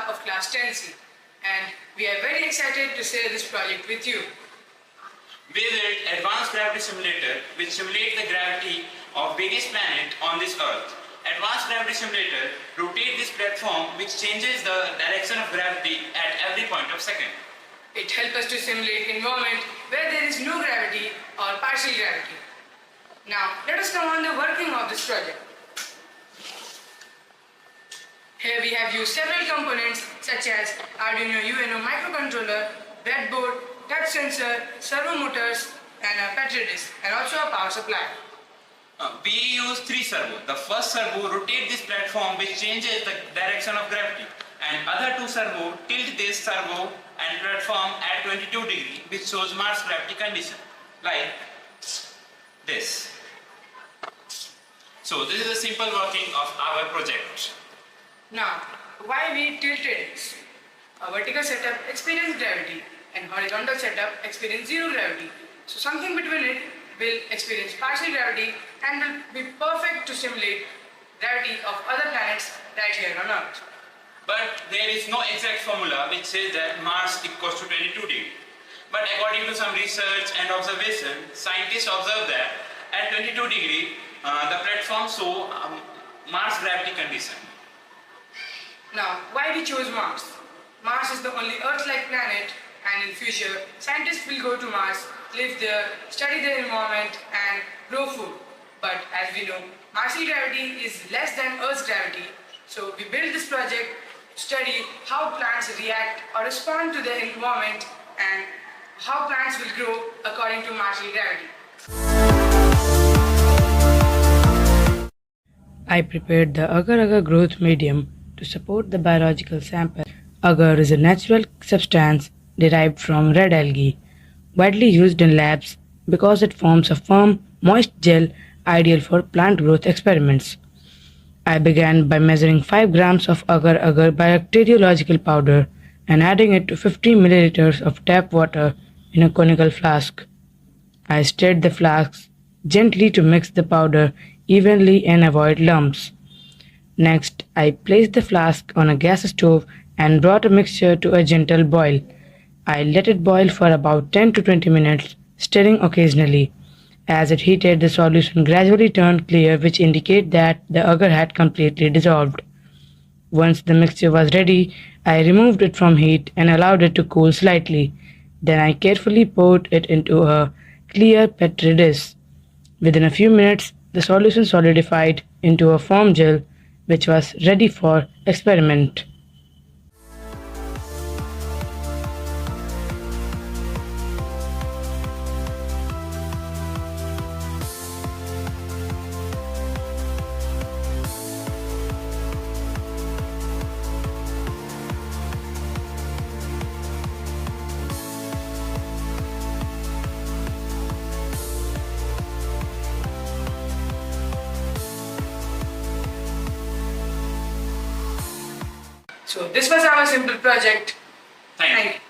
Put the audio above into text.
of class 10C, and we are very excited to share this project with you. We built advanced gravity simulator which simulates the gravity of various planets on this Earth. Advanced gravity simulator rotates this platform which changes the direction of gravity at every point of second. It helps us to simulate environment where there is no gravity or partial gravity. Now, let us come on the working of this project. Here we have used several components such as Arduino UNO microcontroller, breadboard, touch sensor, servo motors, and a battery disk, and also a power supply. We use 3 servos. The first servo rotates this platform which changes the direction of gravity, and other 2 servos tilt this servo and platform at 22 degrees which shows Mars gravity condition, like this. So this is a simple working of our project. Now, why we tilted this? A vertical setup experiences gravity and horizontal setup experiences zero gravity. So something between it will experience partial gravity and will be perfect to simulate gravity of other planets right here on Earth. But there is no exact formula which says that Mars equals to 22 degrees. But according to some research and observation, scientists observed that at 22 degrees, the platform shows Mars gravity condition. Now, why we chose Mars? Mars is the only Earth-like planet, and in future, scientists will go to Mars, live there, study their environment, and grow food. But as we know, Martian gravity is less than Earth's gravity, so we built this project to study how plants react or respond to their environment and how plants will grow according to Martian gravity. I prepared the agar-agar growth medium to support the biological sample. Agar is a natural substance derived from red algae, widely used in labs because it forms a firm, moist gel ideal for plant growth experiments. I began by measuring 5 grams of agar-agar bacteriological powder and adding it to 50 milliliters of tap water in a conical flask. I stirred the flask gently to mix the powder evenly and avoid lumps. Next, I placed the flask on a gas stove and brought a mixture to a gentle boil. I let it boil for about 10 to 20 minutes, stirring occasionally. As it heated, the solution gradually turned clear, which indicated that the agar had completely dissolved. Once the mixture was ready, I removed it from heat and allowed it to cool slightly. Then I carefully poured it into a clear petri dish. Within a few minutes, the solution solidified into a firm gel, which was ready for experiment. So this was our simple project. Thank you.